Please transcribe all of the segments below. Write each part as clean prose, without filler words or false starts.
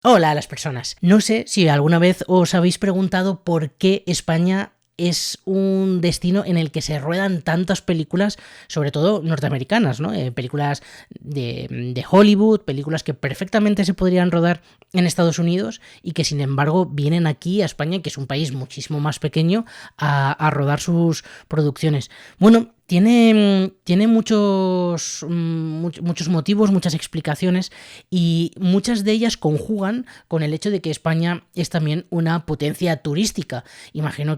Hola a las personas. No sé si alguna vez os habéis preguntado por qué España es un destino en el que se ruedan tantas películas, sobre todo norteamericanas, ¿no? Películas de Hollywood, películas que perfectamente se podrían rodar en Estados Unidos y que sin embargo vienen aquí a España, que es un país muchísimo más pequeño, a rodar sus producciones. Bueno, tiene muchos motivos, muchas explicaciones y muchas de ellas conjugan con el hecho de que España es también una potencia turística. Imagino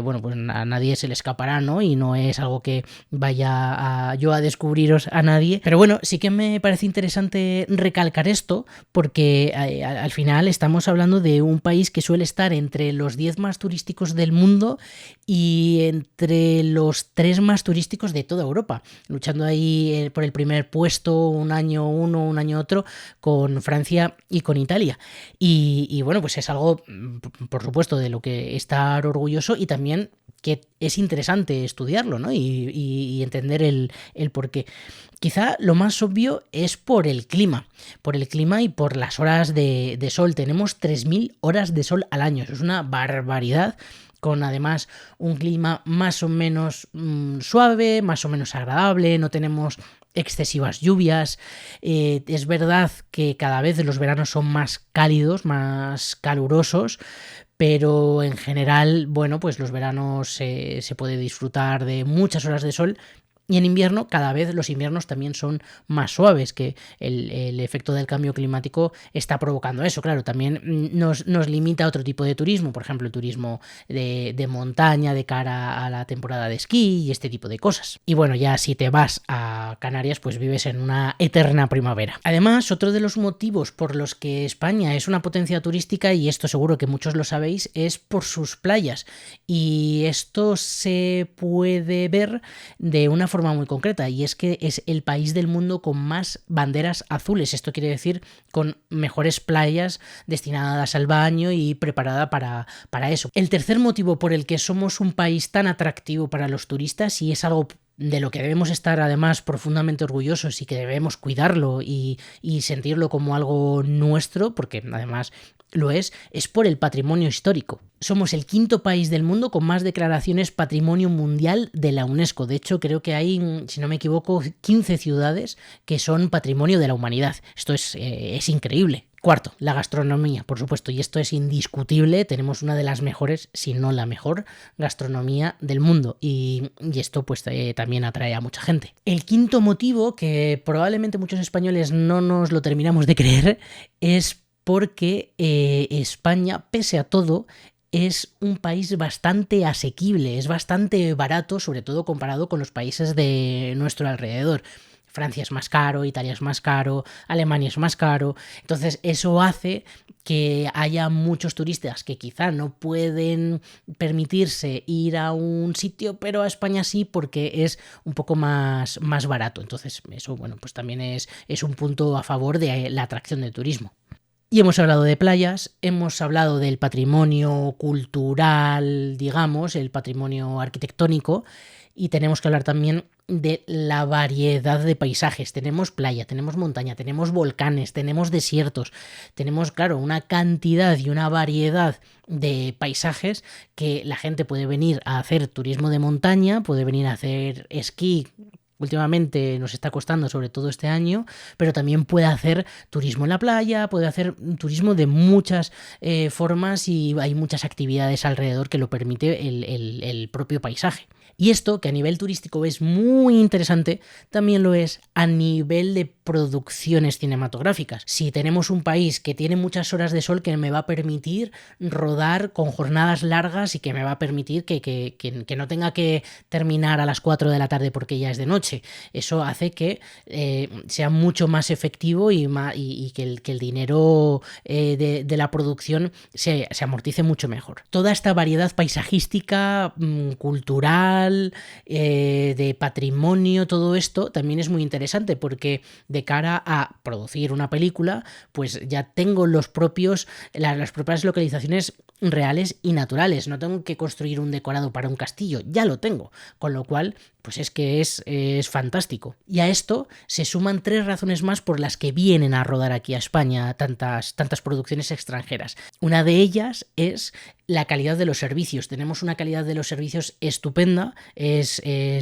bueno, pues a nadie se le escapará, ¿no? Y no es algo que yo a descubriros a nadie. Pero bueno, sí que me parece interesante recalcar esto porque al final estamos hablando de un país que suele estar entre los 10 más turísticos del mundo y entre los 3 más turísticos de toda Europa, luchando ahí por el primer puesto un año uno, un año otro, con Francia y con Italia. Y bueno, pues es algo, por supuesto, de lo que estar orgulloso y también que es interesante estudiarlo, ¿no? Y entender el por qué. Quizá lo más obvio es por el clima y por las horas de sol. Tenemos 3.000 horas de sol al año, eso es una barbaridad, con además un clima más o menos suave, más o menos agradable, no tenemos excesivas lluvias. Es verdad que cada vez los veranos son más cálidos, más calurosos, pero en general, bueno, pues los veranos se puede disfrutar de muchas horas de sol. Y en invierno, cada vez los inviernos también son más suaves, que el efecto del cambio climático está provocando eso. Claro, también nos limita a otro tipo de turismo, por ejemplo, el turismo de montaña de cara a la temporada de esquí y este tipo de cosas. Y bueno, ya si te vas a Canarias, pues vives en una eterna primavera. Además, otro de los motivos por los que España es una potencia turística, y esto seguro que muchos lo sabéis, es por sus playas. Y esto se puede ver de una forma muy concreta, y es que es el país del mundo con más banderas azules. Esto quiere decir con mejores playas destinadas al baño y preparada para eso. El tercer motivo por el que somos un país tan atractivo para los turistas, y es algo de lo que debemos estar además profundamente orgullosos y que debemos cuidarlo y sentirlo como algo nuestro, porque además lo es por el patrimonio histórico. Somos el quinto país del mundo con más declaraciones Patrimonio Mundial de la UNESCO. De hecho, creo que hay, si no me equivoco, 15 ciudades que son Patrimonio de la Humanidad. Esto es increíble. Cuarto, la gastronomía, por supuesto, y esto es indiscutible. Tenemos una de las mejores, si no la mejor, gastronomía del mundo, y esto pues también atrae a mucha gente. El quinto motivo, que probablemente muchos españoles no nos lo terminamos de creer, es porque España, pese a todo, es un país bastante asequible, es bastante barato, sobre todo comparado con los países de nuestro alrededor. Francia es más caro, Italia es más caro, Alemania es más caro. Entonces eso hace que haya muchos turistas que quizá no pueden permitirse ir a un sitio, pero a España sí, porque es un poco más barato. Entonces eso, bueno, pues también es un punto a favor de la atracción del turismo. Y hemos hablado de playas, hemos hablado del patrimonio cultural, digamos, el patrimonio arquitectónico, y tenemos que hablar también de la variedad de paisajes. Tenemos playa, tenemos montaña, tenemos volcanes, tenemos desiertos, tenemos, claro, una cantidad y una variedad de paisajes que la gente puede venir a hacer turismo de montaña, puede venir a hacer esquí. Últimamente nos está costando, sobre todo este año, pero también puede hacer turismo en la playa, puede hacer turismo de muchas formas, y hay muchas actividades alrededor que lo permite el propio paisaje. Y esto, que a nivel turístico es muy interesante, también lo es a nivel de producciones cinematográficas. Si tenemos un país que tiene muchas horas de sol, que me va a permitir rodar con jornadas largas y que me va a permitir que no tenga que terminar a las 4 de la tarde porque ya es de noche. Eso hace que sea mucho más efectivo y que el dinero de la producción se amortice mucho mejor. Toda esta variedad paisajística, cultural cultural, de patrimonio, todo esto también es muy interesante porque de cara a producir una película, pues ya tengo las propias localizaciones reales y naturales. No tengo que construir un decorado para un castillo, ya lo tengo. Con lo cual, pues es que es fantástico. Y a esto se suman 3 razones más por las que vienen a rodar aquí a España tantas producciones extranjeras. Una de ellas es la calidad de los servicios. Tenemos una calidad de los servicios estupenda, es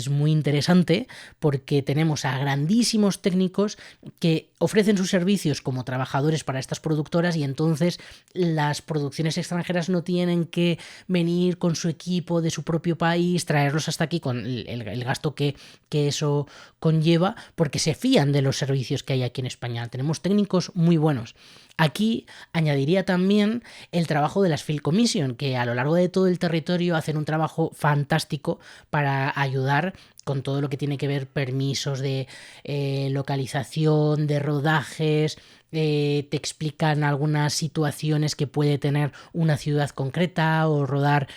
muy interesante porque tenemos a grandísimos técnicos que ofrecen sus servicios como trabajadores para estas productoras, y entonces las producciones extranjeras no tienen que venir con su equipo de su propio país, traerlos hasta aquí con el gasto que eso conlleva, porque se fían de los servicios que hay aquí en España. Tenemos técnicos muy buenos. Aquí añadiría también el trabajo de las Film Commission, que a lo largo de todo el territorio hacen un trabajo fantástico para ayudar con todo lo que tiene que ver permisos de localización, de rodajes. Te explican algunas situaciones que puede tener una ciudad concreta, o rodar,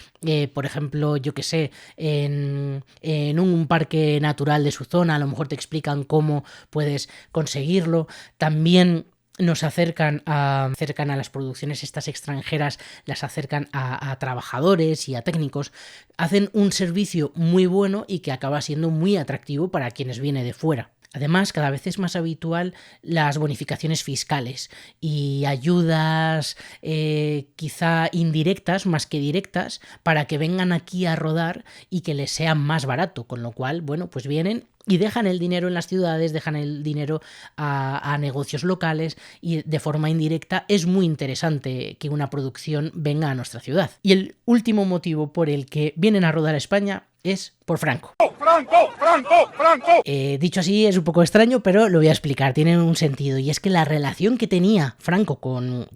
por ejemplo, yo que sé, en un parque natural de su zona. A lo mejor te explican cómo puedes conseguirlo. También nos acercan a las producciones estas extranjeras, las acercan a trabajadores y a técnicos. Hacen un servicio muy bueno y que acaba siendo muy atractivo para quienes vienen de fuera. Además, cada vez es más habitual las bonificaciones fiscales y ayudas quizá indirectas más que directas para que vengan aquí a rodar y que les sea más barato, con lo cual, bueno, pues vienen y dejan el dinero en las ciudades, dejan el dinero a negocios locales, y de forma indirecta es muy interesante que una producción venga a nuestra ciudad. Y el último motivo por el que vienen a rodar a España es por Franco. ¡Franco! Dicho así es un poco extraño, pero lo voy a explicar, tiene un sentido, y es que la relación que tenía Franco con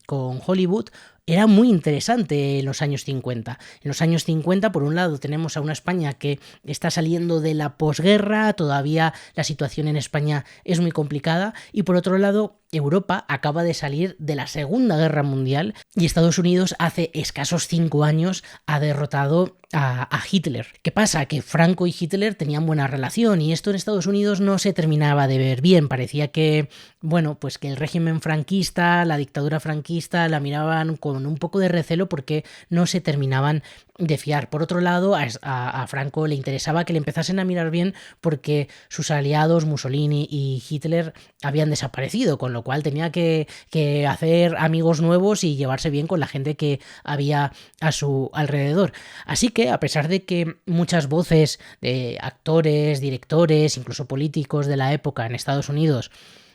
Hollywood era muy interesante en los años 50. En los años 50, por un lado, tenemos a una España que está saliendo de la posguerra, todavía la situación en España es muy complicada, y por otro lado, Europa acaba de salir de la Segunda Guerra Mundial y Estados Unidos hace escasos 5 años ha derrotado a Hitler. ¿Qué pasa? Que Franco y Hitler tenían buena relación, y esto en Estados Unidos no se terminaba de ver bien. Parecía que, bueno, pues que el régimen franquista, la dictadura franquista, la miraban con un poco de recelo porque no se terminaban de fiar. Por otro lado, a Franco le interesaba que le empezasen a mirar bien porque sus aliados Mussolini y Hitler habían desaparecido, con lo cual tenía que hacer amigos nuevos y llevarse bien con la gente que había a su alrededor. Así que, a pesar de que muchas voces de actores, directores, incluso políticos de la época en Estados Unidos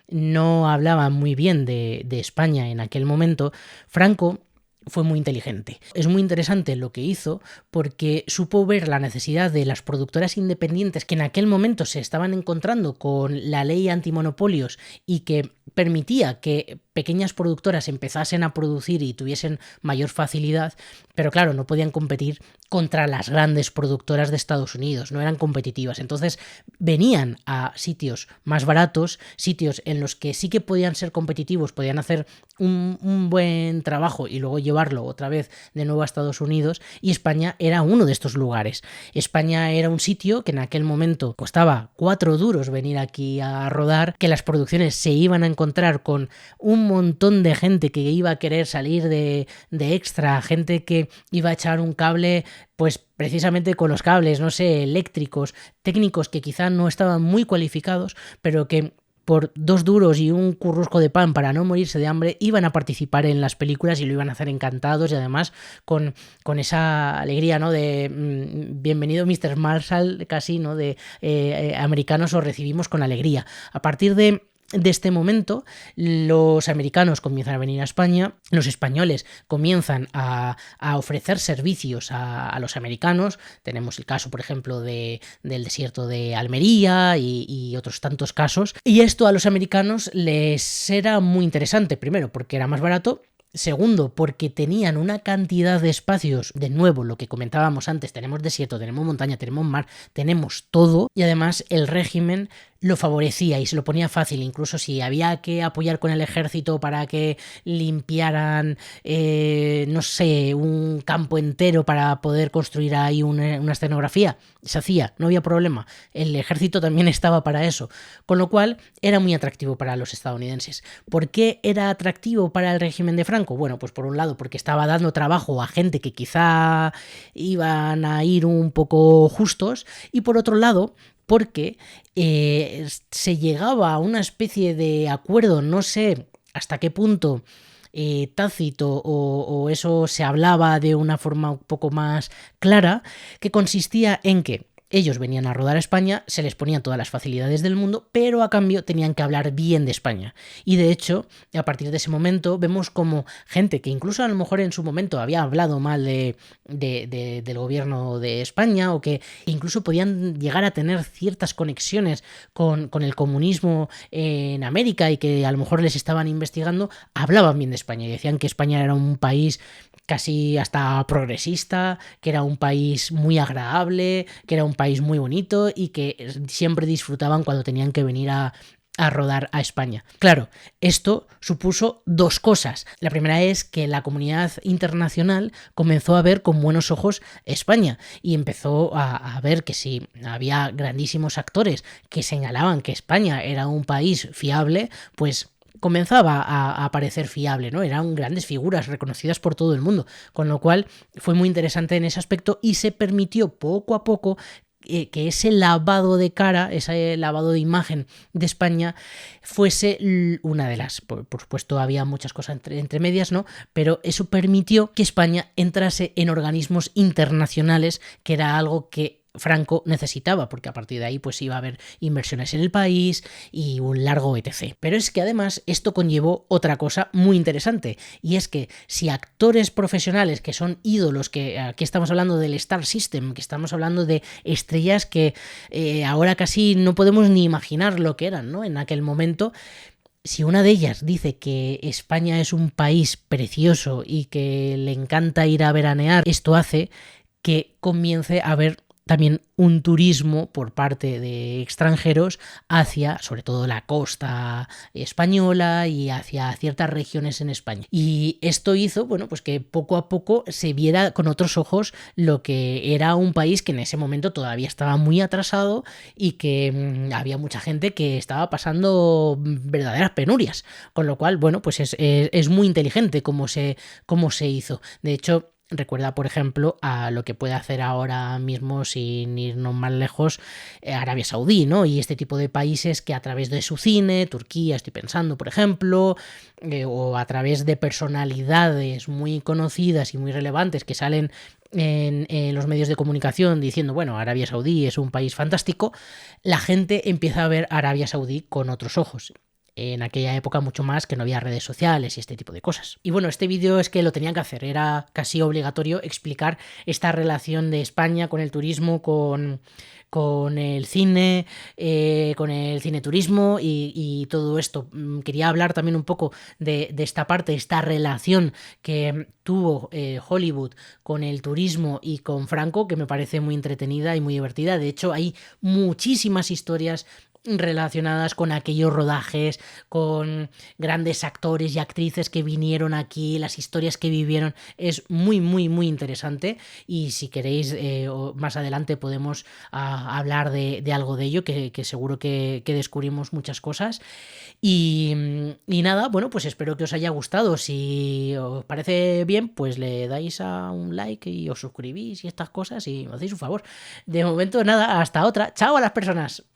no hablaban muy bien de España en aquel momento, Franco fue muy inteligente. Es muy interesante lo que hizo porque supo ver la necesidad de las productoras independientes que en aquel momento se estaban encontrando con la ley antimonopolios y que permitía que pequeñas productoras empezasen a producir y tuviesen mayor facilidad, pero claro, no podían competir contra las grandes productoras de Estados Unidos, no eran competitivas. Entonces venían a sitios más baratos, sitios en los que sí que podían ser competitivos, podían hacer un buen trabajo y luego llevarlo otra vez de nuevo a Estados Unidos, y España era uno de estos lugares. España era un sitio que en aquel momento costaba 4 duros venir aquí a rodar, que las producciones se iban a encontrar con un montón de gente que iba a querer salir de extra, gente que iba a echar un cable, pues precisamente con los cables, no sé, eléctricos, técnicos que quizá no estaban muy cualificados, pero que por 2 duros y un currusco de pan para no morirse de hambre iban a participar en las películas y lo iban a hacer encantados, y además con esa alegría, ¿no? De bienvenido Mr. Marshall, casi, ¿no? De americanos os recibimos con alegría. A partir de este momento, los americanos comienzan a venir a España, los españoles comienzan a ofrecer servicios a los americanos. Tenemos el caso, por ejemplo, del desierto de Almería y otros tantos casos. Y esto a los americanos les era muy interesante, primero porque era más barato, segundo, porque tenían una cantidad de espacios, de nuevo, lo que comentábamos antes, tenemos desierto, tenemos montaña, tenemos mar, tenemos todo, y además el régimen lo favorecía y se lo ponía fácil. Incluso si había que apoyar con el ejército para que limpiaran, no sé, un campo entero para poder construir ahí una escenografía, se hacía, no había problema. El ejército también estaba para eso. Con lo cual era muy atractivo para los estadounidenses. ¿Por qué era atractivo para el régimen de Franco? Bueno, pues por un lado porque estaba dando trabajo a gente que quizá iban a ir un poco justos, y por otro lado porque se llegaba a una especie de acuerdo, no sé hasta qué punto tácito o eso se hablaba de una forma un poco más clara, que consistía en que ellos venían a rodar a España, se les ponían todas las facilidades del mundo, pero a cambio tenían que hablar bien de España. Y de hecho, a partir de ese momento, vemos como gente que incluso a lo mejor en su momento había hablado mal del gobierno de España, o que incluso podían llegar a tener ciertas conexiones con el comunismo en América y que a lo mejor les estaban investigando, hablaban bien de España y decían que España era un país casi hasta progresista, que era un país muy agradable, que era un país muy bonito y que siempre disfrutaban cuando tenían que venir a rodar a España. Claro, esto supuso dos cosas. La primera es que la comunidad internacional comenzó a ver con buenos ojos España y empezó a ver que si había grandísimos actores que señalaban que España era un país fiable, pues comenzaba a parecer fiable, ¿no? Eran grandes figuras reconocidas por todo el mundo, con lo cual fue muy interesante en ese aspecto y se permitió poco a poco que ese lavado de cara, ese lavado de imagen de España fuese una de las, por supuesto había muchas cosas entre medias, ¿no? Pero eso permitió que España entrase en organismos internacionales, que era algo que Franco necesitaba, porque a partir de ahí pues iba a haber inversiones en el país y un largo etc. Pero es que además esto conllevó otra cosa muy interesante, y es que si actores profesionales que son ídolos, que aquí estamos hablando del Star System, que estamos hablando de estrellas que ahora casi no podemos ni imaginar lo que eran, ¿no? En aquel momento, si una de ellas dice que España es un país precioso y que le encanta ir a veranear, esto hace que comience a haber también un turismo por parte de extranjeros hacia, sobre todo, la costa española y hacia ciertas regiones en España. Y esto hizo, bueno, pues que poco a poco se viera con otros ojos lo que era un país que en ese momento todavía estaba muy atrasado y que había mucha gente que estaba pasando verdaderas penurias. Con lo cual, bueno, pues es muy inteligente cómo se hizo. De hecho, recuerda, por ejemplo, a lo que puede hacer ahora mismo, sin irnos más lejos, Arabia Saudí, ¿no? Y este tipo de países que a través de su cine, Turquía, estoy pensando, por ejemplo, o a través de personalidades muy conocidas y muy relevantes que salen en los medios de comunicación diciendo, bueno, Arabia Saudí es un país fantástico, la gente empieza a ver a Arabia Saudí con otros ojos. En aquella época mucho más, que no había redes sociales y este tipo de cosas. Y bueno, este vídeo es que lo tenían que hacer, era casi obligatorio explicar esta relación de España con el turismo, con el cine, con el cineturismo y todo esto. Quería hablar también un poco de esta parte, esta relación que tuvo Hollywood con el turismo y con Franco, que me parece muy entretenida y muy divertida. De hecho, hay muchísimas historias relacionadas con aquellos rodajes, con grandes actores y actrices que vinieron aquí, las historias que vivieron. Es muy, muy, muy interesante, y si queréis más adelante podemos hablar de algo de ello, que seguro que descubrimos muchas cosas. Y nada, bueno, pues espero que os haya gustado. Si os parece bien, pues le dais a un like y os suscribís y estas cosas y me hacéis un favor. De momento nada, hasta otra. Chao a las personas.